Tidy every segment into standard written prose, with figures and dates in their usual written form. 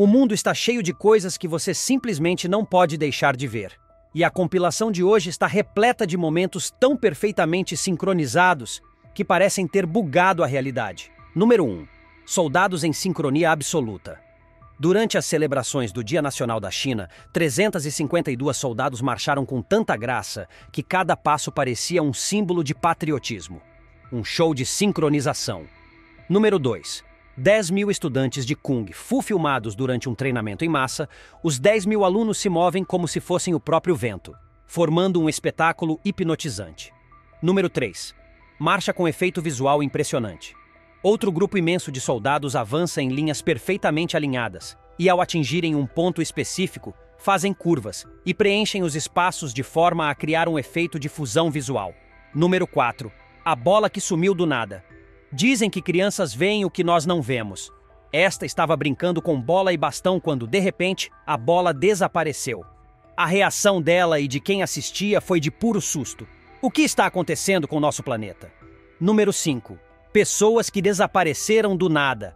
O mundo está cheio de coisas que você simplesmente não pode deixar de ver. E a compilação de hoje está repleta de momentos tão perfeitamente sincronizados que parecem ter bugado a realidade. Número 1. Soldados em sincronia absoluta. Durante as celebrações do Dia Nacional da China, 352 soldados marcharam com tanta graça que cada passo parecia um símbolo de patriotismo. Um show de sincronização. Número 2. 10.000 estudantes de Kung Fu filmados durante um treinamento em massa, os 10.000 alunos se movem como se fossem o próprio vento, formando um espetáculo hipnotizante. Número 3. Marcha com efeito visual impressionante. Outro grupo imenso de soldados avança em linhas perfeitamente alinhadas e, ao atingirem um ponto específico, fazem curvas e preenchem os espaços de forma a criar um efeito de fusão visual. Número 4. A bola que sumiu do nada. Dizem que crianças veem o que nós não vemos. Esta estava brincando com bola e bastão quando, de repente, a bola desapareceu. A reação dela e de quem assistia foi de puro susto. O que está acontecendo com o nosso planeta? Número 5. Pessoas que desapareceram do nada.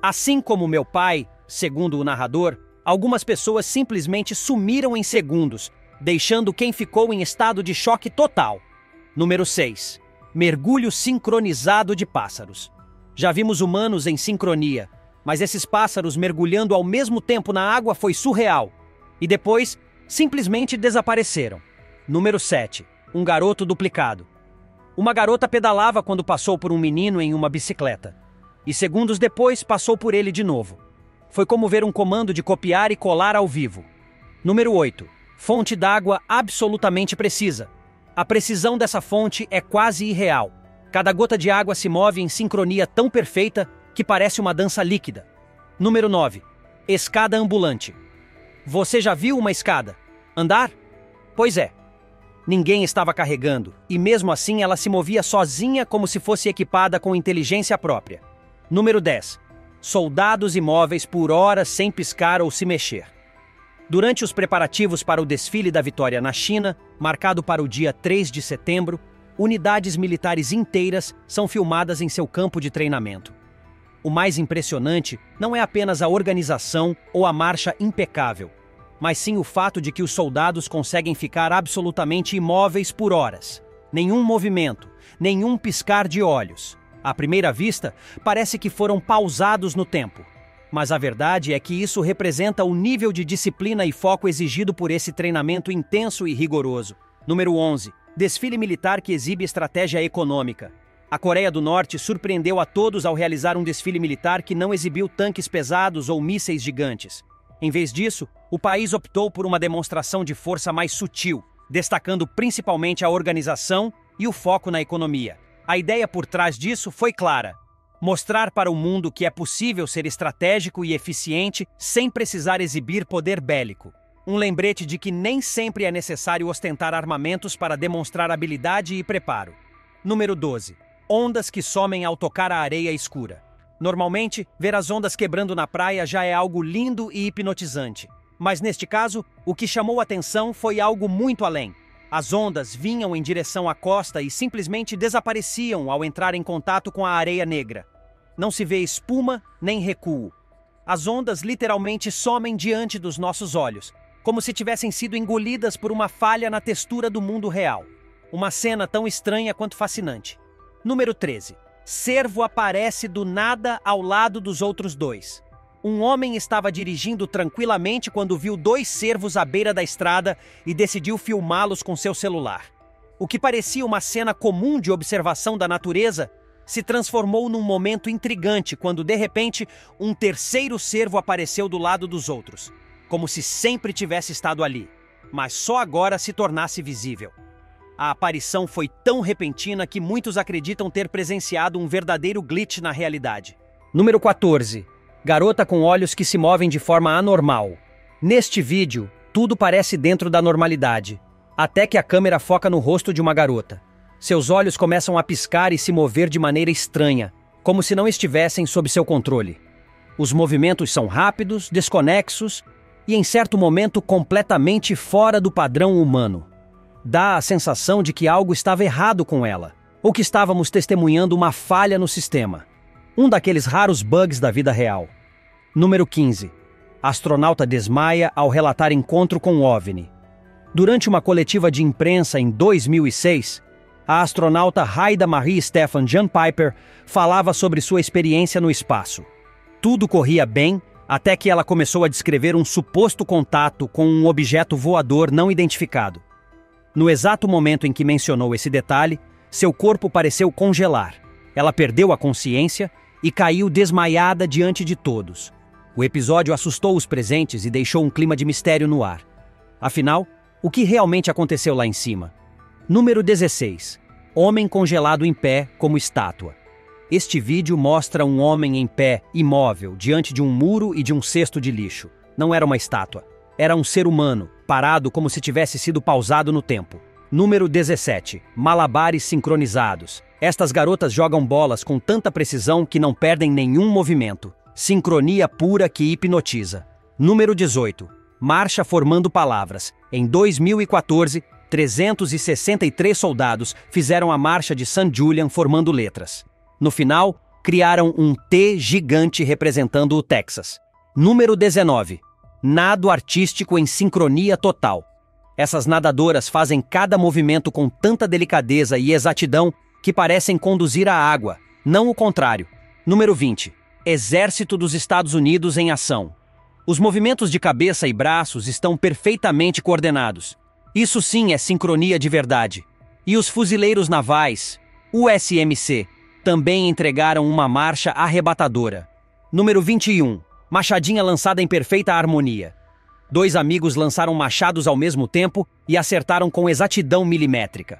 Assim como meu pai, segundo o narrador, algumas pessoas simplesmente sumiram em segundos, deixando quem ficou em estado de choque total. Número 6. Mergulho sincronizado de pássaros. Já vimos humanos em sincronia, mas esses pássaros mergulhando ao mesmo tempo na água foi surreal. E depois, simplesmente desapareceram. Número 7. Um garoto duplicado. Uma garota pedalava quando passou por um menino em uma bicicleta. E segundos depois passou por ele de novo. Foi como ver um comando de copiar e colar ao vivo. Número 8. Fonte d'água absolutamente precisa. A precisão dessa fonte é quase irreal. Cada gota de água se move em sincronia tão perfeita que parece uma dança líquida. Número 9. Escada ambulante. Você já viu uma escada andar? Pois é. Ninguém estava carregando, e mesmo assim ela se movia sozinha como se fosse equipada com inteligência própria. Número 10. Soldados imóveis por horas sem piscar ou se mexer. Durante os preparativos para o desfile da vitória na China, marcado para o dia 3 de setembro, unidades militares inteiras são filmadas em seu campo de treinamento. O mais impressionante não é apenas a organização ou a marcha impecável, mas sim o fato de que os soldados conseguem ficar absolutamente imóveis por horas. Nenhum movimento, nenhum piscar de olhos. À primeira vista, parece que foram pausados no tempo. Mas a verdade é que isso representa o nível de disciplina e foco exigido por esse treinamento intenso e rigoroso. Número 11. Desfile militar que exibe estratégia econômica. A Coreia do Norte surpreendeu a todos ao realizar um desfile militar que não exibiu tanques pesados ou mísseis gigantes. Em vez disso, o país optou por uma demonstração de força mais sutil, destacando principalmente a organização e o foco na economia. A ideia por trás disso foi clara: mostrar para o mundo que é possível ser estratégico e eficiente sem precisar exibir poder bélico. Um lembrete de que nem sempre é necessário ostentar armamentos para demonstrar habilidade e preparo. Número 12. Ondas que somem ao tocar a areia escura. Normalmente, ver as ondas quebrando na praia já é algo lindo e hipnotizante. Mas neste caso, o que chamou a atenção foi algo muito além. As ondas vinham em direção à costa e simplesmente desapareciam ao entrar em contato com a areia negra. Não se vê espuma nem recuo. As ondas literalmente somem diante dos nossos olhos, como se tivessem sido engolidas por uma falha na textura do mundo real. Uma cena tão estranha quanto fascinante. Número 13. Cervo aparece do nada ao lado dos outros dois. Um homem estava dirigindo tranquilamente quando viu 2 cervos à beira da estrada e decidiu filmá-los com seu celular. O que parecia uma cena comum de observação da natureza se transformou num momento intrigante quando, de repente, um terceiro cervo apareceu do lado dos outros, como se sempre tivesse estado ali, mas só agora se tornasse visível. A aparição foi tão repentina que muitos acreditam ter presenciado um verdadeiro glitch na realidade. Número 14. Garota com olhos que se movem de forma anormal. Neste vídeo, tudo parece dentro da normalidade, até que a câmera foca no rosto de uma garota. Seus olhos começam a piscar e se mover de maneira estranha, como se não estivessem sob seu controle. Os movimentos são rápidos, desconexos e, em certo momento, completamente fora do padrão humano. Dá a sensação de que algo estava errado com ela, ou que estávamos testemunhando uma falha no sistema. Um daqueles raros bugs da vida real. Número 15. A astronauta desmaia ao relatar encontro com o OVNI. Durante uma coletiva de imprensa em 2006, a astronauta Haida Marie Stefan Jan Piper falava sobre sua experiência no espaço. Tudo corria bem até que ela começou a descrever um suposto contato com um objeto voador não identificado. No exato momento em que mencionou esse detalhe, seu corpo pareceu congelar. Ela perdeu a consciência e caiu desmaiada diante de todos. O episódio assustou os presentes e deixou um clima de mistério no ar. Afinal, o que realmente aconteceu lá em cima? Número 16. Homem congelado em pé como estátua. Este vídeo mostra um homem em pé, imóvel, diante de um muro e de um cesto de lixo. Não era uma estátua. Era um ser humano, parado como se tivesse sido pausado no tempo. Número 17. Malabares sincronizados. Estas garotas jogam bolas com tanta precisão que não perdem nenhum movimento. Sincronia pura que hipnotiza. Número 18. Marcha formando palavras. Em 2014, 363 soldados fizeram a marcha de St. Julian formando letras. No final, criaram um T gigante representando o Texas. Número 19. Nado artístico em sincronia total. Essas nadadoras fazem cada movimento com tanta delicadeza e exatidão que parecem conduzir a água, não o contrário. Número 20. Exército dos Estados Unidos em ação. Os movimentos de cabeça e braços estão perfeitamente coordenados. Isso sim é sincronia de verdade. E os fuzileiros navais, USMC, também entregaram uma marcha arrebatadora. Número 21. Machadinha lançada em perfeita harmonia. 2 amigos lançaram machados ao mesmo tempo e acertaram com exatidão milimétrica.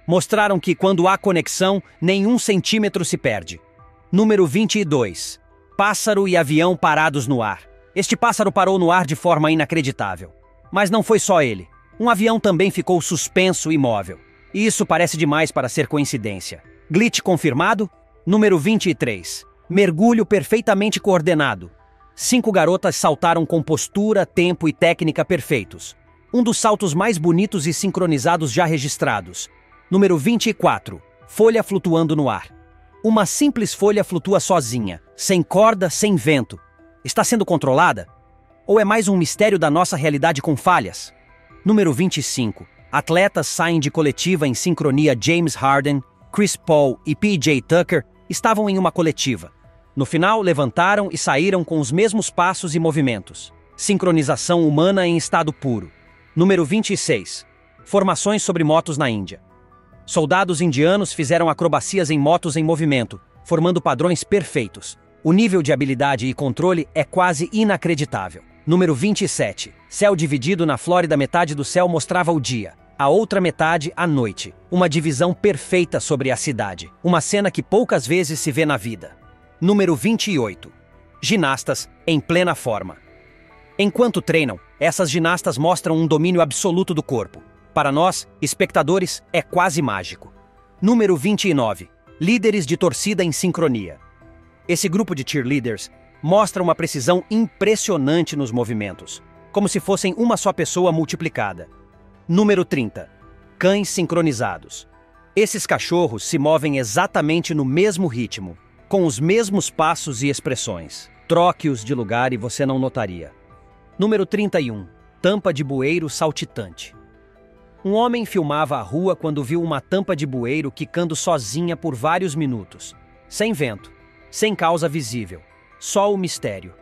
Mostraram que, quando há conexão, nenhum centímetro se perde. Número 22. Pássaro e avião parados no ar. Este pássaro parou no ar de forma inacreditável. Mas não foi só ele. Um avião também ficou suspenso e imóvel. E isso parece demais para ser coincidência. Glitch confirmado? Número 23. Mergulho perfeitamente coordenado. 5 garotas saltaram com postura, tempo e técnica perfeitos. Um dos saltos mais bonitos e sincronizados já registrados. Número 24. Folha flutuando no ar. Uma simples folha flutua sozinha, sem corda, sem vento. Está sendo controlada? Ou é mais um mistério da nossa realidade com falhas? Número 25. Atletas saem de coletiva em sincronia. James Harden, Chris Paul e PJ Tucker estavam em uma coletiva. No final, levantaram e saíram com os mesmos passos e movimentos. Sincronização humana em estado puro. Número 26. Formações sobre motos na Índia. Soldados indianos fizeram acrobacias em motos em movimento, formando padrões perfeitos. O nível de habilidade e controle é quase inacreditável. Número 27. Céu dividido. Na Flórida, metade do céu mostrava o dia, a outra metade a noite. Uma divisão perfeita sobre a cidade. Uma cena que poucas vezes se vê na vida. Número 28. Ginastas em plena forma. Enquanto treinam, essas ginastas mostram um domínio absoluto do corpo. Para nós, espectadores, é quase mágico. Número 29. Líderes de torcida em sincronia. Esse grupo de cheerleaders mostra uma precisão impressionante nos movimentos, como se fossem uma só pessoa multiplicada. Número 30. Cães sincronizados. Esses cachorros se movem exatamente no mesmo ritmo, com os mesmos passos e expressões. Troque-os de lugar e você não notaria. Número 31. Tampa de bueiro saltitante. Um homem filmava a rua quando viu uma tampa de bueiro quicando sozinha por vários minutos. Sem vento, sem causa visível. Só o mistério.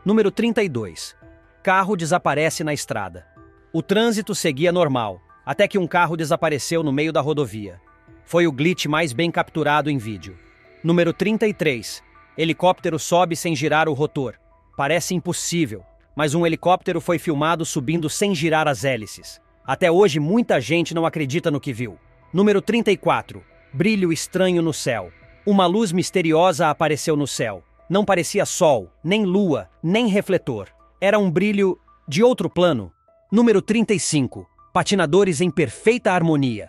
Número 32. Carro desaparece na estrada. O trânsito seguia normal, até que um carro desapareceu no meio da rodovia. Foi o glitch mais bem capturado em vídeo. Número 33. Helicóptero sobe sem girar o rotor. Parece impossível, mas um helicóptero foi filmado subindo sem girar as hélices. Até hoje, muita gente não acredita no que viu. Número 34. Brilho estranho no céu. Uma luz misteriosa apareceu no céu. Não parecia sol, nem lua, nem refletor. Era um brilho de outro plano. Número 35. Patinadores em perfeita harmonia.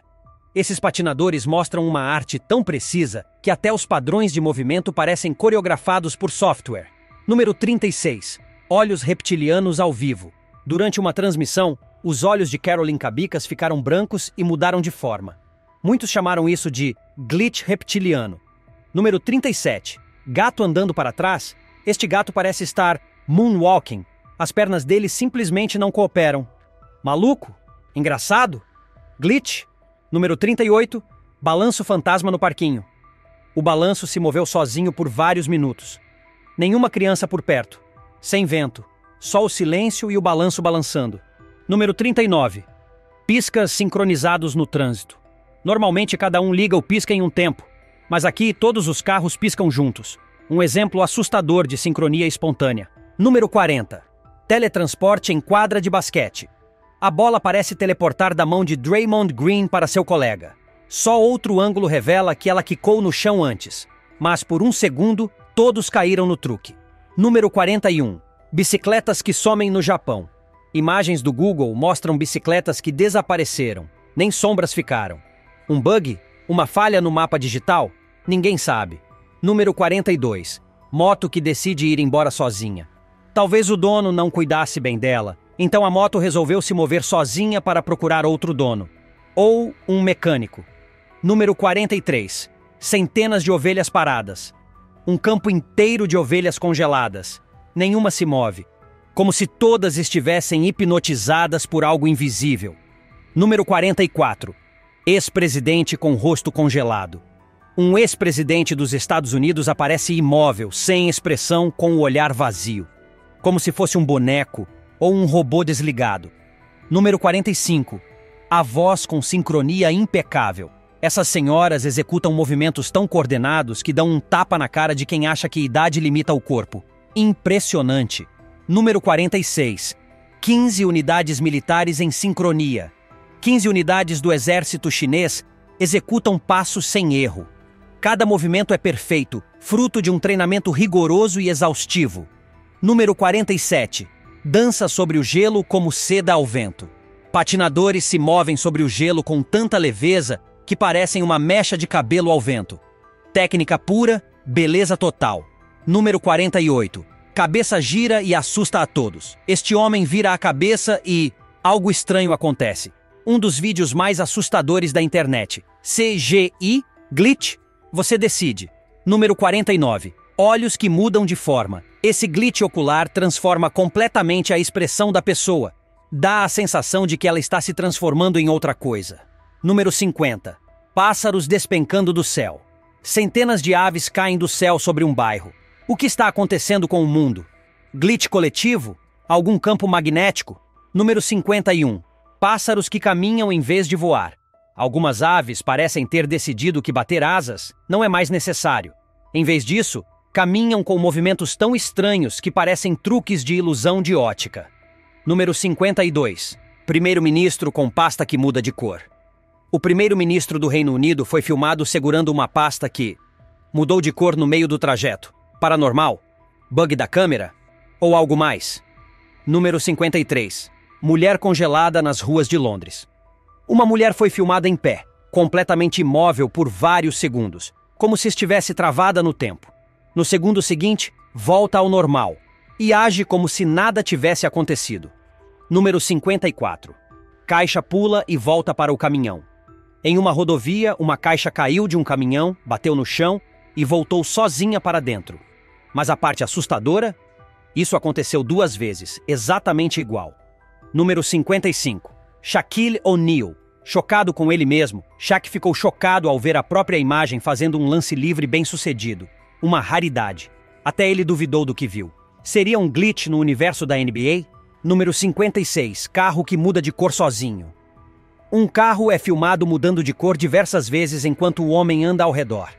Esses patinadores mostram uma arte tão precisa que até os padrões de movimento parecem coreografados por software. Número 36. Olhos reptilianos ao vivo. Durante uma transmissão, os olhos de Carolyn Cabicas ficaram brancos e mudaram de forma. Muitos chamaram isso de glitch reptiliano. Número 37. Gato andando para trás. Este gato parece estar moonwalking, As pernas dele simplesmente não cooperam. Maluco? Engraçado? Glitch? Número 38. Balanço fantasma no parquinho. O balanço se moveu sozinho por vários minutos. Nenhuma criança por perto. Sem vento. Só o silêncio e o balanço balançando. Número 39. Piscas sincronizados no trânsito. Normalmente cada um liga o pisca em um tempo, mas aqui todos os carros piscam juntos. Um exemplo assustador de sincronia espontânea. Número 40. Teletransporte em quadra de basquete. A bola parece teleportar da mão de Draymond Green para seu colega. Só outro ângulo revela que ela quicou no chão antes. Mas por um segundo, todos caíram no truque. Número 41. Bicicletas que somem no Japão. Imagens do Google mostram bicicletas que desapareceram. Nem sombras ficaram. Um bug? Uma falha no mapa digital? Ninguém sabe. Número 42. Moto que decide ir embora sozinha. Talvez o dono não cuidasse bem dela, então a moto resolveu se mover sozinha para procurar outro dono. Ou um mecânico. Número 43. Centenas de ovelhas paradas. Um campo inteiro de ovelhas congeladas. Nenhuma se move. Como se todas estivessem hipnotizadas por algo invisível. Número 44. Ex-presidente com rosto congelado. Um ex-presidente dos Estados Unidos aparece imóvel, sem expressão, com o olhar vazio. Como se fosse um boneco ou um robô desligado. Número 45. A voz com sincronia impecável. Essas senhoras executam movimentos tão coordenados que dão um tapa na cara de quem acha que idade limita o corpo. Impressionante. Número 46. 15 unidades militares em sincronia. 15 unidades do exército chinês executam passos sem erro. Cada movimento é perfeito, fruto de um treinamento rigoroso e exaustivo. Número 47. Dança sobre o gelo como seda ao vento. Patinadores se movem sobre o gelo com tanta leveza que parecem uma mecha de cabelo ao vento. Técnica pura, beleza total. Número 48. Cabeça gira e assusta a todos. Este homem vira a cabeça e algo estranho acontece. Um dos vídeos mais assustadores da internet. CGI? Glitch? Você decide. Número 49. Olhos que mudam de forma. Esse glitch ocular transforma completamente a expressão da pessoa. Dá a sensação de que ela está se transformando em outra coisa. Número 50. Pássaros despencando do céu. Centenas de aves caem do céu sobre um bairro. O que está acontecendo com o mundo? Glitch coletivo? Algum campo magnético? Número 51. Pássaros que caminham em vez de voar. Algumas aves parecem ter decidido que bater asas não é mais necessário. Em vez disso, caminham com movimentos tão estranhos que parecem truques de ilusão de ótica. Número 52. Primeiro-ministro com pasta que muda de cor. O primeiro-ministro do Reino Unido foi filmado segurando uma pasta que mudou de cor no meio do trajeto. Paranormal? Bug da câmera? Ou algo mais? Número 53. Mulher congelada nas ruas de Londres. Uma mulher foi filmada em pé, completamente imóvel por vários segundos, como se estivesse travada no tempo. No segundo seguinte, volta ao normal e age como se nada tivesse acontecido. Número 54. Caixa pula e volta para o caminhão. Em uma rodovia, uma caixa caiu de um caminhão, bateu no chão e voltou sozinha para dentro. Mas a parte assustadora? Isso aconteceu 2 vezes, exatamente igual. Número 55. Shaquille O'Neal. Chocado com ele mesmo, Shaq ficou chocado ao ver a própria imagem fazendo um lance livre bem-sucedido. Uma raridade. Até ele duvidou do que viu. Seria um glitch no universo da NBA? Número 56. Carro que muda de cor sozinho. Um carro é filmado mudando de cor diversas vezes enquanto o homem anda ao redor.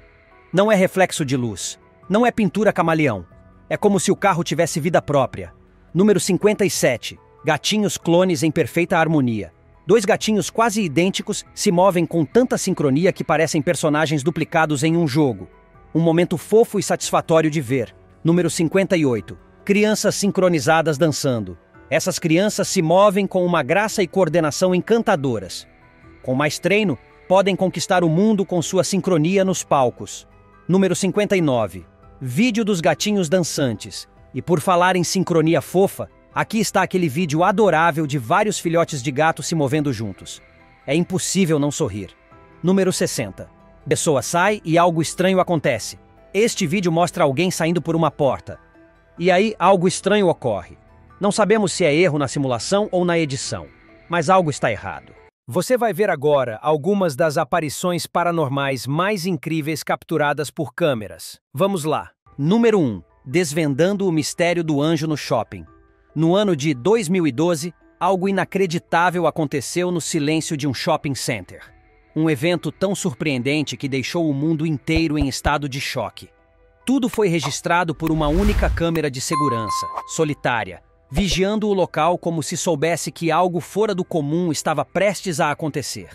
Não é reflexo de luz. Não é pintura camaleão. É como se o carro tivesse vida própria. Número 57. Gatinhos clones em perfeita harmonia. 2 gatinhos quase idênticos se movem com tanta sincronia que parecem personagens duplicados em um jogo. Um momento fofo e satisfatório de ver. Número 58. Crianças sincronizadas dançando. Essas crianças se movem com uma graça e coordenação encantadoras. Com mais treino, podem conquistar o mundo com sua sincronia nos palcos. Número 59. Vídeo dos gatinhos dançantes. E por falar em sincronia fofa, aqui está aquele vídeo adorável de vários filhotes de gato se movendo juntos. É impossível não sorrir. Número 60. Pessoa sai e algo estranho acontece. Este vídeo mostra alguém saindo por uma porta. E aí algo estranho ocorre. Não sabemos se é erro na simulação ou na edição, mas algo está errado. Você vai ver agora algumas das aparições paranormais mais incríveis capturadas por câmeras. Vamos lá. Número 1. Desvendando o mistério do anjo no shopping. No ano de 2012, algo inacreditável aconteceu no silêncio de um shopping center. Um evento tão surpreendente que deixou o mundo inteiro em estado de choque. Tudo foi registrado por uma única câmera de segurança, solitária, vigiando o local como se soubesse que algo fora do comum estava prestes a acontecer.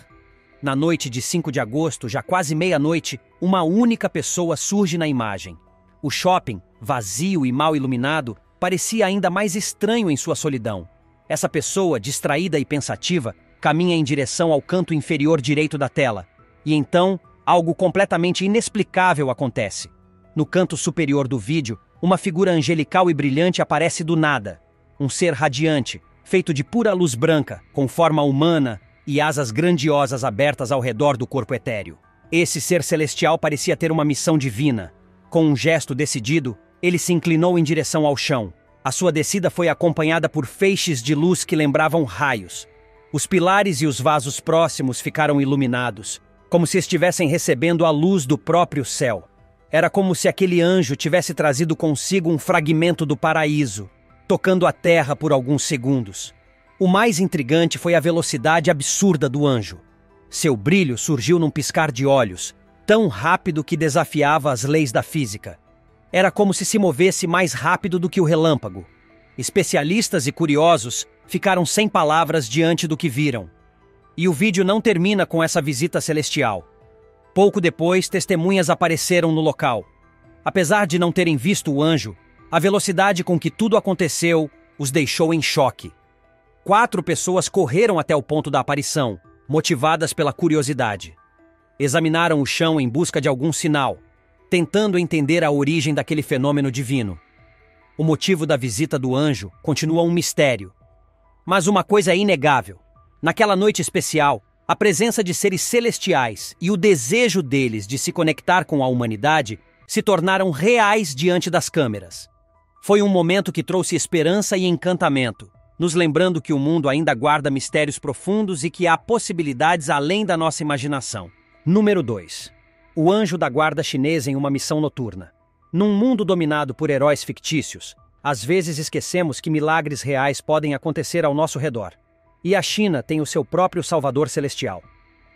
Na noite de 5 de agosto, já quase meia-noite, uma única pessoa surge na imagem. O shopping, vazio e mal iluminado, parecia ainda mais estranho em sua solidão. Essa pessoa, distraída e pensativa, caminha em direção ao canto inferior direito da tela. E então, algo completamente inexplicável acontece. No canto superior do vídeo, uma figura angelical e brilhante aparece do nada. Um ser radiante, feito de pura luz branca, com forma humana e asas grandiosas abertas ao redor do corpo etéreo. Esse ser celestial parecia ter uma missão divina. Com um gesto decidido, ele se inclinou em direção ao chão. A sua descida foi acompanhada por feixes de luz que lembravam raios. Os pilares e os vasos próximos ficaram iluminados, como se estivessem recebendo a luz do próprio céu. Era como se aquele anjo tivesse trazido consigo um fragmento do paraíso, tocando a terra por alguns segundos. O mais intrigante foi a velocidade absurda do anjo. Seu brilho surgiu num piscar de olhos, tão rápido que desafiava as leis da física. Era como se movesse mais rápido do que o relâmpago. Especialistas e curiosos ficaram sem palavras diante do que viram. E o vídeo não termina com essa visita celestial. Pouco depois, testemunhas apareceram no local. Apesar de não terem visto o anjo, a velocidade com que tudo aconteceu os deixou em choque. 4 pessoas correram até o ponto da aparição, motivadas pela curiosidade. Examinaram o chão em busca de algum sinal, tentando entender a origem daquele fenômeno divino. O motivo da visita do anjo continua um mistério. Mas uma coisa é inegável. Naquela noite especial, a presença de seres celestiais e o desejo deles de se conectar com a humanidade se tornaram reais diante das câmeras. Foi um momento que trouxe esperança e encantamento, nos lembrando que o mundo ainda guarda mistérios profundos e que há possibilidades além da nossa imaginação. Número 2. O anjo da guarda chinesa em uma missão noturna. Num mundo dominado por heróis fictícios, às vezes esquecemos que milagres reais podem acontecer ao nosso redor. E a China tem o seu próprio Salvador Celestial.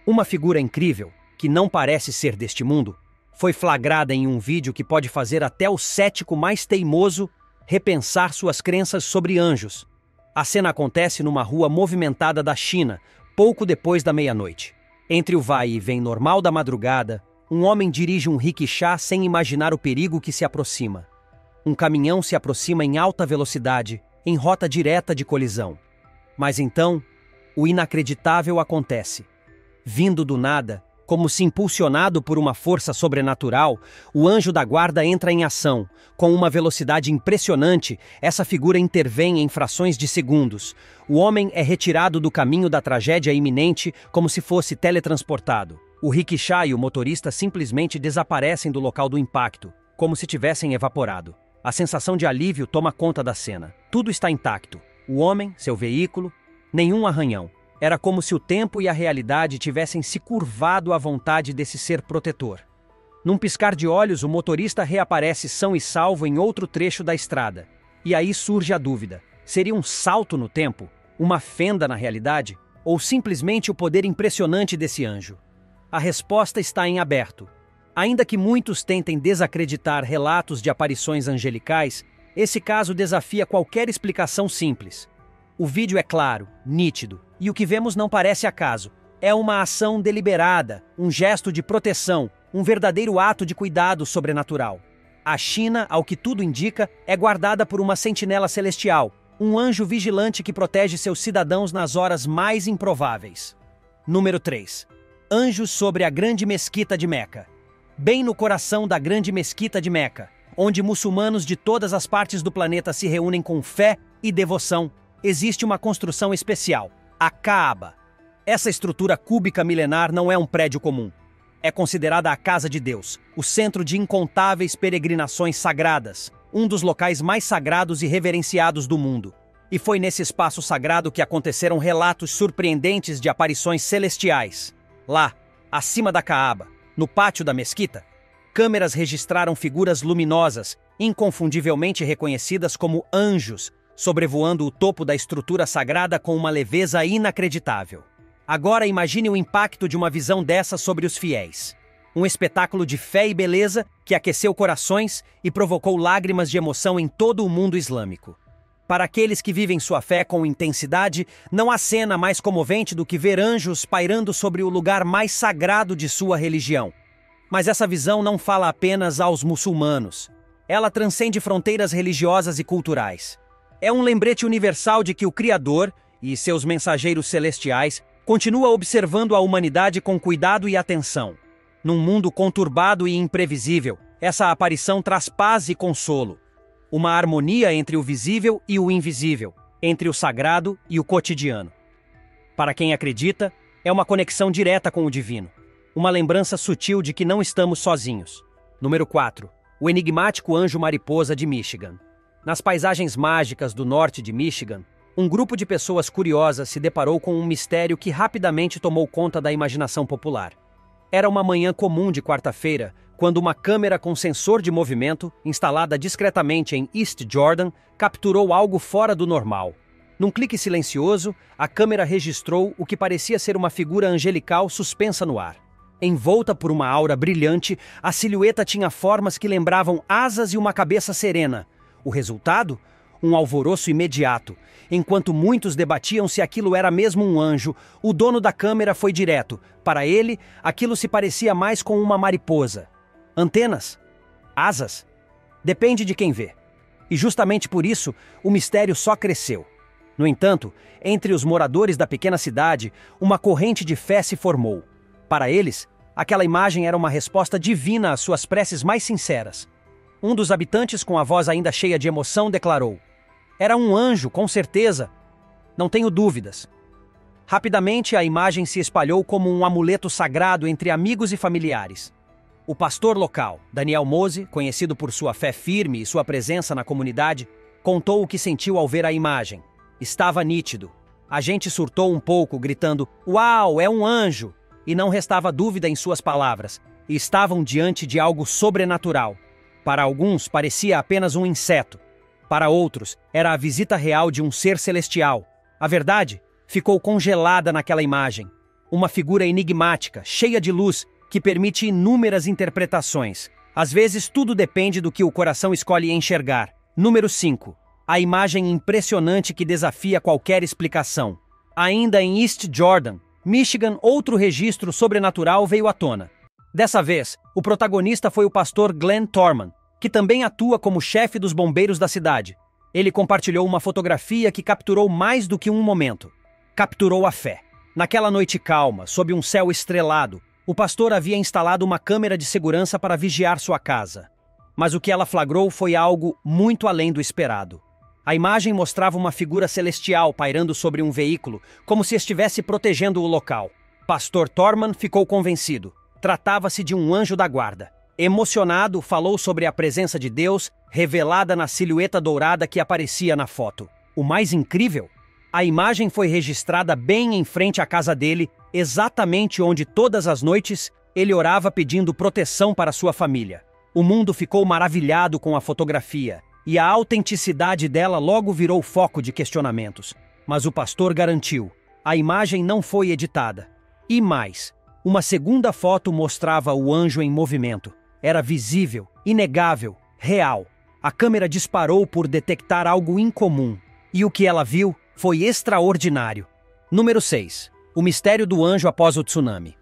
Uma figura incrível, que não parece ser deste mundo, foi flagrada em um vídeo que pode fazer até o cético mais teimoso repensar suas crenças sobre anjos. A cena acontece numa rua movimentada da China, pouco depois da meia-noite. Entre o vai e vem normal da madrugada, um homem dirige um rickshaw sem imaginar o perigo que se aproxima. Um caminhão se aproxima em alta velocidade, em rota direta de colisão. Mas então, o inacreditável acontece. Vindo do nada, como se impulsionado por uma força sobrenatural, o anjo da guarda entra em ação. Com uma velocidade impressionante, essa figura intervém em frações de segundos. O homem é retirado do caminho da tragédia iminente como se fosse teletransportado. O rickshaw e o motorista simplesmente desaparecem do local do impacto, como se tivessem evaporado. A sensação de alívio toma conta da cena. Tudo está intacto. O homem, seu veículo, nenhum arranhão. Era como se o tempo e a realidade tivessem se curvado à vontade desse ser protetor. Num piscar de olhos, o motorista reaparece são e salvo em outro trecho da estrada. E aí surge a dúvida: seria um salto no tempo, uma fenda na realidade, ou simplesmente o poder impressionante desse anjo? A resposta está em aberto. Ainda que muitos tentem desacreditar relatos de aparições angelicais, esse caso desafia qualquer explicação simples. O vídeo é claro, nítido, e o que vemos não parece acaso. É uma ação deliberada, um gesto de proteção, um verdadeiro ato de cuidado sobrenatural. A China, ao que tudo indica, é guardada por uma sentinela celestial, um anjo vigilante que protege seus cidadãos nas horas mais improváveis. Número 3. Anjos sobre a Grande Mesquita de Meca. Bem no coração da Grande Mesquita de Meca, onde muçulmanos de todas as partes do planeta se reúnem com fé e devoção, existe uma construção especial, a Kaaba. Essa estrutura cúbica milenar não é um prédio comum. É considerada a casa de Deus, o centro de incontáveis peregrinações sagradas, um dos locais mais sagrados e reverenciados do mundo. E foi nesse espaço sagrado que aconteceram relatos surpreendentes de aparições celestiais. Lá, acima da Caaba, no pátio da mesquita, câmeras registraram figuras luminosas, inconfundivelmente reconhecidas como anjos, sobrevoando o topo da estrutura sagrada com uma leveza inacreditável. Agora imagine o impacto de uma visão dessa sobre os fiéis. Um espetáculo de fé e beleza que aqueceu corações e provocou lágrimas de emoção em todo o mundo islâmico. Para aqueles que vivem sua fé com intensidade, não há cena mais comovente do que ver anjos pairando sobre o lugar mais sagrado de sua religião. Mas essa visão não fala apenas aos muçulmanos. Ela transcende fronteiras religiosas e culturais. É um lembrete universal de que o Criador e seus mensageiros celestiais continua observando a humanidade com cuidado e atenção. Num mundo conturbado e imprevisível, essa aparição traz paz e consolo. Uma harmonia entre o visível e o invisível, entre o sagrado e o cotidiano. Para quem acredita, é uma conexão direta com o divino. Uma lembrança sutil de que não estamos sozinhos. Número 4. O enigmático anjo mariposa de Michigan. Nas paisagens mágicas do norte de Michigan, um grupo de pessoas curiosas se deparou com um mistério que rapidamente tomou conta da imaginação popular. Era uma manhã comum de quarta-feira, quando uma câmera com sensor de movimento, instalada discretamente em East Jordan, capturou algo fora do normal. Num clique silencioso, a câmera registrou o que parecia ser uma figura angelical suspensa no ar. Envolta por uma aura brilhante, a silhueta tinha formas que lembravam asas e uma cabeça serena. O resultado? Um alvoroço imediato. Enquanto muitos debatiam se aquilo era mesmo um anjo, o dono da câmera foi direto. Para ele, aquilo se parecia mais com uma mariposa. Antenas? Asas? Depende de quem vê. E justamente por isso, o mistério só cresceu. No entanto, entre os moradores da pequena cidade, uma corrente de fé se formou. Para eles, aquela imagem era uma resposta divina às suas preces mais sinceras. Um dos habitantes, com a voz ainda cheia de emoção, declarou: "Era um anjo, com certeza. Não tenho dúvidas." Rapidamente, a imagem se espalhou como um amuleto sagrado entre amigos e familiares. O pastor local, Daniel Mose, conhecido por sua fé firme e sua presença na comunidade, contou o que sentiu ao ver a imagem. Estava nítido. A gente surtou um pouco, gritando: "Uau, é um anjo!" E não restava dúvida em suas palavras. Estavam diante de algo sobrenatural. Para alguns, parecia apenas um inseto. Para outros, era a visita real de um ser celestial. A verdade ficou congelada naquela imagem. Uma figura enigmática, cheia de luz, que permite inúmeras interpretações. Às vezes, tudo depende do que o coração escolhe enxergar. Número 5. A imagem impressionante que desafia qualquer explicação. Ainda em East Jordan, Michigan, outro registro sobrenatural veio à tona. Dessa vez, o protagonista foi o pastor Glenn Torman, que também atua como chefe dos bombeiros da cidade. Ele compartilhou uma fotografia que capturou mais do que um momento. Capturou a fé. Naquela noite calma, sob um céu estrelado, o pastor havia instalado uma câmera de segurança para vigiar sua casa. Mas o que ela flagrou foi algo muito além do esperado. A imagem mostrava uma figura celestial pairando sobre um veículo, como se estivesse protegendo o local. Pastor Torman ficou convencido. Tratava-se de um anjo da guarda. Emocionado, falou sobre a presença de Deus, revelada na silhueta dourada que aparecia na foto. O mais incrível? A imagem foi registrada bem em frente à casa dele, exatamente onde todas as noites ele orava pedindo proteção para sua família. O mundo ficou maravilhado com a fotografia, e a autenticidade dela logo virou foco de questionamentos. Mas o pastor garantiu: a imagem não foi editada. E mais, uma segunda foto mostrava o anjo em movimento. Era visível, inegável, real. A câmera disparou por detectar algo incomum. E o que ela viu foi extraordinário. Número 6. O mistério do anjo após o tsunami.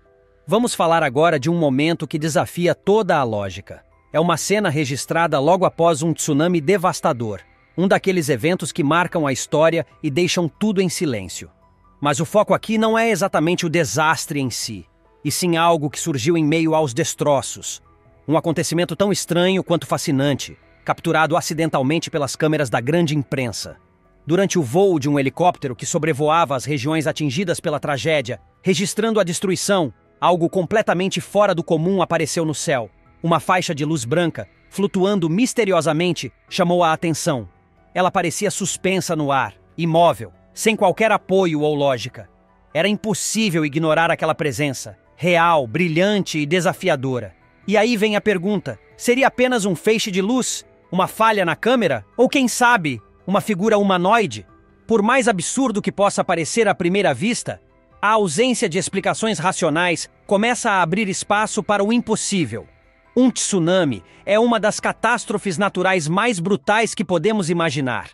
Vamos falar agora de um momento que desafia toda a lógica. É uma cena registrada logo após um tsunami devastador. Um daqueles eventos que marcam a história e deixam tudo em silêncio. Mas o foco aqui não é exatamente o desastre em si, e sim algo que surgiu em meio aos destroços. Um acontecimento tão estranho quanto fascinante, capturado acidentalmente pelas câmeras da grande imprensa. Durante o voo de um helicóptero que sobrevoava as regiões atingidas pela tragédia, registrando a destruição, algo completamente fora do comum apareceu no céu. Uma faixa de luz branca, flutuando misteriosamente, chamou a atenção. Ela parecia suspensa no ar, imóvel, sem qualquer apoio ou lógica. Era impossível ignorar aquela presença, real, brilhante e desafiadora. E aí vem a pergunta: seria apenas um feixe de luz? Uma falha na câmera? Ou quem sabe, uma figura humanoide? Por mais absurdo que possa parecer à primeira vista, a ausência de explicações racionais começa a abrir espaço para o impossível. Um tsunami é uma das catástrofes naturais mais brutais que podemos imaginar.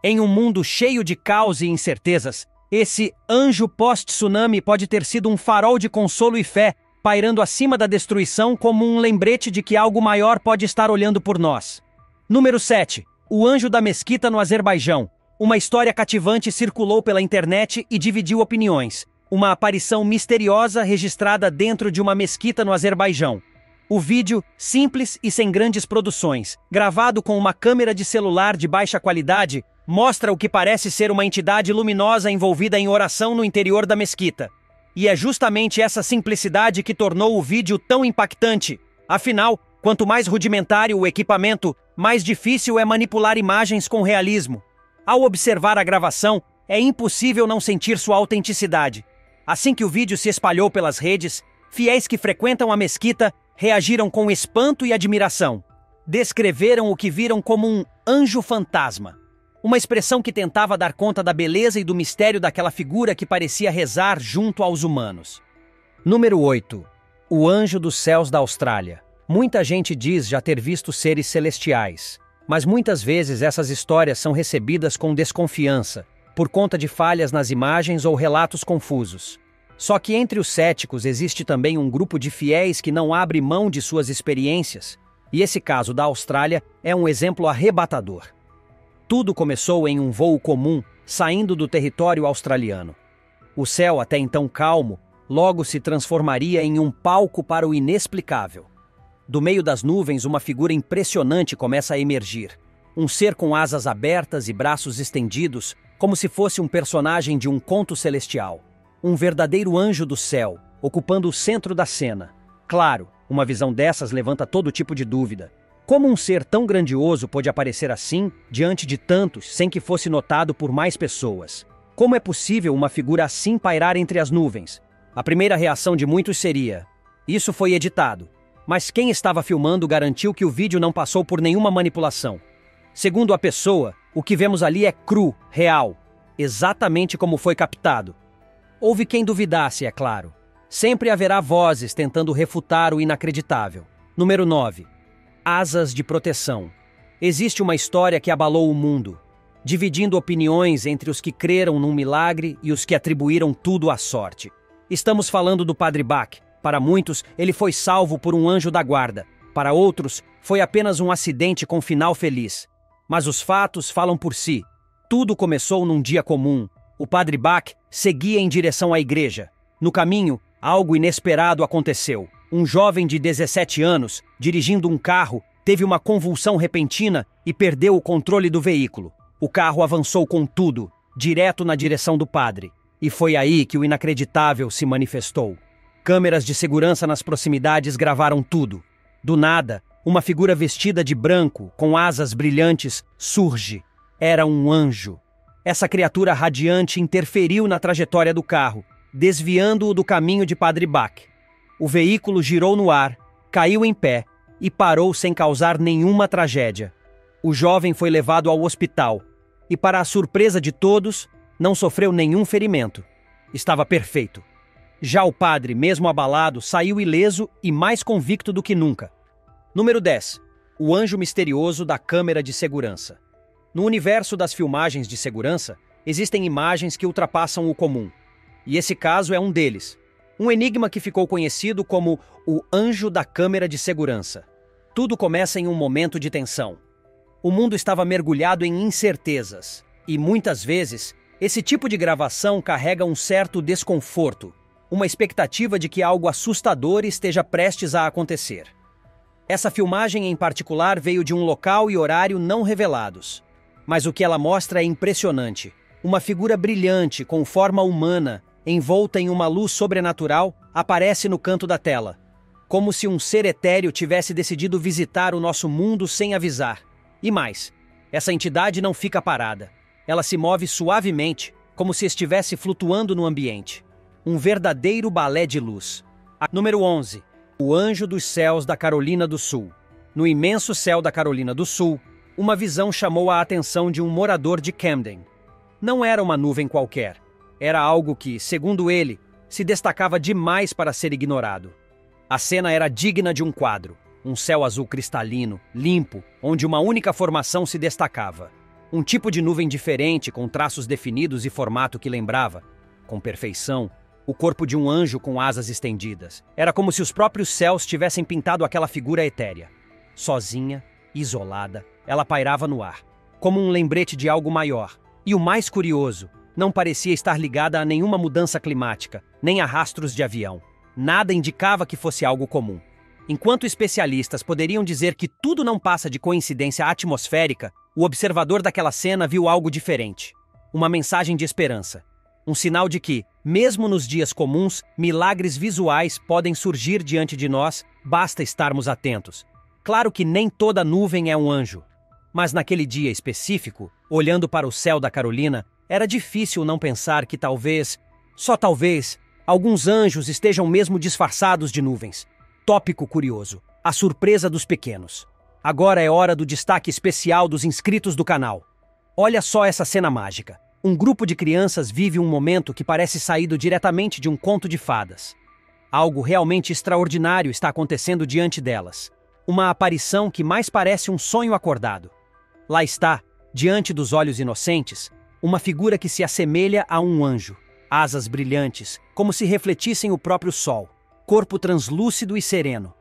Em um mundo cheio de caos e incertezas, esse anjo pós-tsunami pode ter sido um farol de consolo e fé, pairando acima da destruição como um lembrete de que algo maior pode estar olhando por nós. Número 7. O anjo da mesquita no Azerbaijão. Uma história cativante circulou pela internet e dividiu opiniões. Uma aparição misteriosa registrada dentro de uma mesquita no Azerbaijão. O vídeo, simples e sem grandes produções, gravado com uma câmera de celular de baixa qualidade, mostra o que parece ser uma entidade luminosa envolvida em oração no interior da mesquita. E é justamente essa simplicidade que tornou o vídeo tão impactante. Afinal, quanto mais rudimentário o equipamento, mais difícil é manipular imagens com realismo. Ao observar a gravação, é impossível não sentir sua autenticidade. Assim que o vídeo se espalhou pelas redes, fiéis que frequentam a mesquita reagiram com espanto e admiração. Descreveram o que viram como um anjo fantasma. Uma expressão que tentava dar conta da beleza e do mistério daquela figura que parecia rezar junto aos humanos. Número 8. O anjo dos céus da Austrália. Muita gente diz já ter visto seres celestiais, mas muitas vezes essas histórias são recebidas com desconfiança, por conta de falhas nas imagens ou relatos confusos. Só que entre os céticos existe também um grupo de fiéis que não abre mão de suas experiências, e esse caso da Austrália é um exemplo arrebatador. Tudo começou em um voo comum, saindo do território australiano. O céu, até então calmo, logo se transformaria em um palco para o inexplicável. Do meio das nuvens, uma figura impressionante começa a emergir. Um ser com asas abertas e braços estendidos, como se fosse um personagem de um conto celestial. Um verdadeiro anjo do céu, ocupando o centro da cena. Claro, uma visão dessas levanta todo tipo de dúvida. Como um ser tão grandioso pôde aparecer assim, diante de tantos, sem que fosse notado por mais pessoas? Como é possível uma figura assim pairar entre as nuvens? A primeira reação de muitos seria: isso foi editado. Mas quem estava filmando garantiu que o vídeo não passou por nenhuma manipulação. Segundo a pessoa, o que vemos ali é cru, real, exatamente como foi captado. Houve quem duvidasse, é claro. Sempre haverá vozes tentando refutar o inacreditável. Número 9. Asas de proteção. Existe uma história que abalou o mundo, dividindo opiniões entre os que creram num milagre e os que atribuíram tudo à sorte. Estamos falando do Padre Bach. Para muitos, ele foi salvo por um anjo da guarda. Para outros, foi apenas um acidente com final feliz. Mas os fatos falam por si. Tudo começou num dia comum. O Padre Bach seguia em direção à igreja. No caminho, algo inesperado aconteceu. Um jovem de 17 anos, dirigindo um carro, teve uma convulsão repentina e perdeu o controle do veículo. O carro avançou com tudo, direto na direção do padre. E foi aí que o inacreditável se manifestou. Câmeras de segurança nas proximidades gravaram tudo. Do nada, uma figura vestida de branco, com asas brilhantes, surge. Era um anjo. Essa criatura radiante interferiu na trajetória do carro, desviando-o do caminho de Padre Bach. O veículo girou no ar, caiu em pé e parou sem causar nenhuma tragédia. O jovem foi levado ao hospital e, para a surpresa de todos, não sofreu nenhum ferimento. Estava perfeito. Já o padre, mesmo abalado, saiu ileso e mais convicto do que nunca. Número 10. O anjo misterioso da câmera de segurança. No universo das filmagens de segurança, existem imagens que ultrapassam o comum. E esse caso é um deles. Um enigma que ficou conhecido como o anjo da câmera de segurança. Tudo começa em um momento de tensão. O mundo estava mergulhado em incertezas. E muitas vezes, esse tipo de gravação carrega um certo desconforto. Uma expectativa de que algo assustador esteja prestes a acontecer. Essa filmagem em particular veio de um local e horário não revelados. Mas o que ela mostra é impressionante. Uma figura brilhante, com forma humana, envolta em uma luz sobrenatural, aparece no canto da tela. Como se um ser etéreo tivesse decidido visitar o nosso mundo sem avisar. E mais, essa entidade não fica parada. Ela se move suavemente, como se estivesse flutuando no ambiente. Um verdadeiro balé de luz. Número 11. O Anjo dos Céus da Carolina do Sul. No imenso céu da Carolina do Sul, uma visão chamou a atenção de um morador de Camden. Não era uma nuvem qualquer. Era algo que, segundo ele, se destacava demais para ser ignorado. A cena era digna de um quadro. Um céu azul cristalino, limpo, onde uma única formação se destacava. Um tipo de nuvem diferente, com traços definidos e formato que lembrava, com perfeição, o corpo de um anjo com asas estendidas. Era como se os próprios céus tivessem pintado aquela figura etérea. Sozinha, isolada, ela pairava no ar, como um lembrete de algo maior. E o mais curioso, não parecia estar ligada a nenhuma mudança climática, nem a rastros de avião. Nada indicava que fosse algo comum. Enquanto especialistas poderiam dizer que tudo não passa de coincidência atmosférica, o observador daquela cena viu algo diferente. Uma mensagem de esperança. Um sinal de que, mesmo nos dias comuns, milagres visuais podem surgir diante de nós, basta estarmos atentos. Claro que nem toda nuvem é um anjo. Mas naquele dia específico, olhando para o céu da Carolina, era difícil não pensar que talvez, só talvez, alguns anjos estejam mesmo disfarçados de nuvens. Tópico curioso: a surpresa dos pequenos. Agora é hora do destaque especial dos inscritos do canal. Olha só essa cena mágica. Um grupo de crianças vive um momento que parece saído diretamente de um conto de fadas. Algo realmente extraordinário está acontecendo diante delas. Uma aparição que mais parece um sonho acordado. Lá está, diante dos olhos inocentes, uma figura que se assemelha a um anjo. Asas brilhantes, como se refletissem o próprio sol. Corpo translúcido e sereno.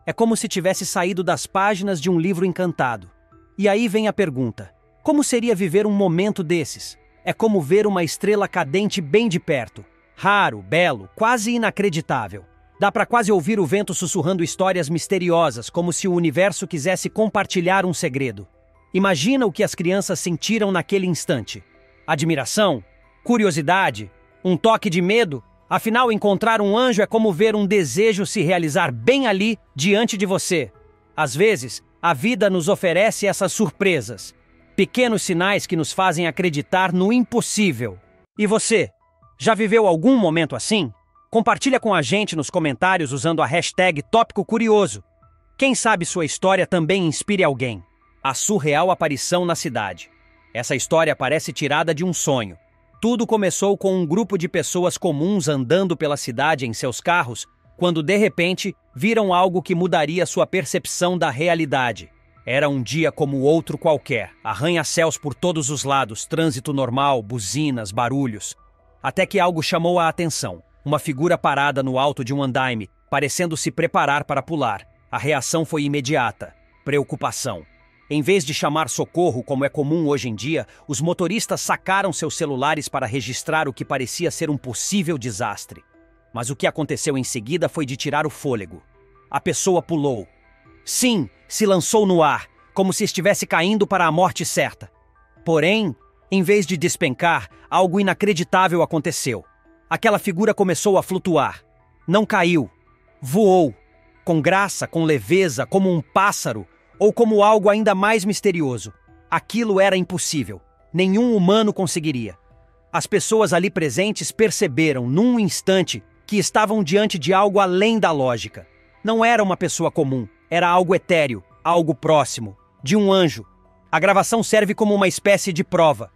É como se tivesse saído das páginas de um livro encantado. E aí vem a pergunta: como seria viver um momento desses? É como ver uma estrela cadente bem de perto. Raro, belo, quase inacreditável. Dá para quase ouvir o vento sussurrando histórias misteriosas, como se o universo quisesse compartilhar um segredo. Imagina o que as crianças sentiram naquele instante. Admiração? Curiosidade? Um toque de medo? Afinal, encontrar um anjo é como ver um desejo se realizar bem ali, diante de você. Às vezes, a vida nos oferece essas surpresas. Pequenos sinais que nos fazem acreditar no impossível. E você? Já viveu algum momento assim? Compartilha com a gente nos comentários usando a hashtag Tópico Curioso. Quem sabe sua história também inspire alguém. A surreal aparição na cidade. Essa história parece tirada de um sonho. Tudo começou com um grupo de pessoas comuns andando pela cidade em seus carros, quando de repente viram algo que mudaria sua percepção da realidade. Era um dia como outro qualquer, arranha-céus por todos os lados, trânsito normal, buzinas, barulhos. Até que algo chamou a atenção. Uma figura parada no alto de um andaime, parecendo se preparar para pular. A reação foi imediata: preocupação. Em vez de chamar socorro, como é comum hoje em dia, os motoristas sacaram seus celulares para registrar o que parecia ser um possível desastre. Mas o que aconteceu em seguida foi de tirar o fôlego. A pessoa pulou. Sim, se lançou no ar, como se estivesse caindo para a morte certa. Porém, em vez de despencar, algo inacreditável aconteceu. Aquela figura começou a flutuar. Não caiu. Voou. Com graça, com leveza, como um pássaro, ou como algo ainda mais misterioso. Aquilo era impossível. Nenhum humano conseguiria. As pessoas ali presentes perceberam, num instante, que estavam diante de algo além da lógica. Não era uma pessoa comum, era algo etéreo, algo próximo, de um anjo. A gravação serve como uma espécie de prova.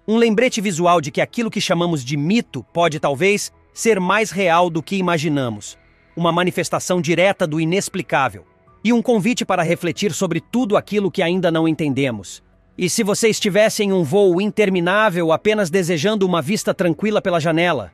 Um lembrete visual de que aquilo que chamamos de mito pode, talvez, ser mais real do que imaginamos. Uma manifestação direta do inexplicável. E um convite para refletir sobre tudo aquilo que ainda não entendemos. E se você estivesse em um voo interminável apenas desejando uma vista tranquila pela janela,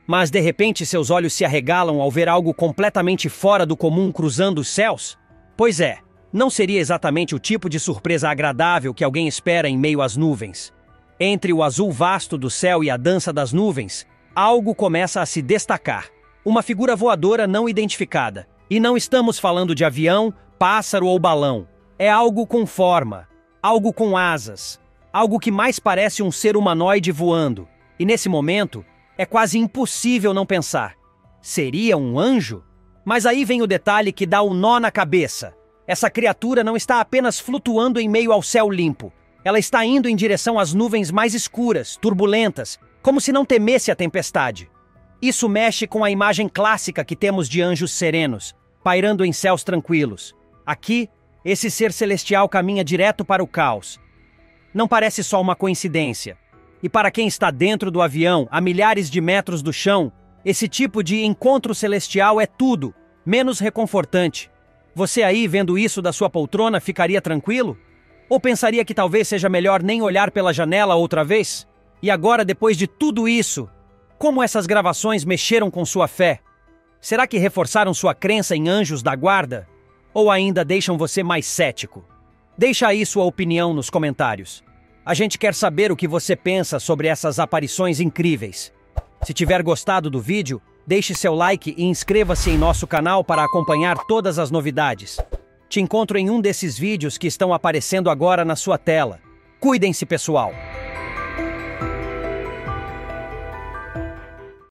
mas de repente seus olhos se arregalam ao ver algo completamente fora do comum cruzando os céus? Pois é, não seria exatamente o tipo de surpresa agradável que alguém espera em meio às nuvens. Entre o azul vasto do céu e a dança das nuvens, algo começa a se destacar. Uma figura voadora não identificada. E não estamos falando de avião, pássaro ou balão. É algo com forma, algo com asas, algo que mais parece um ser humanoide voando. E nesse momento, é quase impossível não pensar: seria um anjo? Mas aí vem o detalhe que dá um nó na cabeça. Essa criatura não está apenas flutuando em meio ao céu limpo. Ela está indo em direção às nuvens mais escuras, turbulentas, como se não temesse a tempestade. Isso mexe com a imagem clássica que temos de anjos serenos, pairando em céus tranquilos. Aqui, esse ser celestial caminha direto para o caos. Não parece só uma coincidência. E para quem está dentro do avião, a milhares de metros do chão, esse tipo de encontro celestial é tudo, menos reconfortante. Você aí, vendo isso da sua poltrona, ficaria tranquilo? Ou pensaria que talvez seja melhor nem olhar pela janela outra vez? E agora, depois de tudo isso, como essas gravações mexeram com sua fé? Será que reforçaram sua crença em anjos da guarda? Ou ainda deixam você mais cético? Deixa aí sua opinião nos comentários. A gente quer saber o que você pensa sobre essas aparições incríveis. Se tiver gostado do vídeo, deixe seu like e inscreva-se em nosso canal para acompanhar todas as novidades. Te encontro em um desses vídeos que estão aparecendo agora na sua tela. Cuidem-se, pessoal!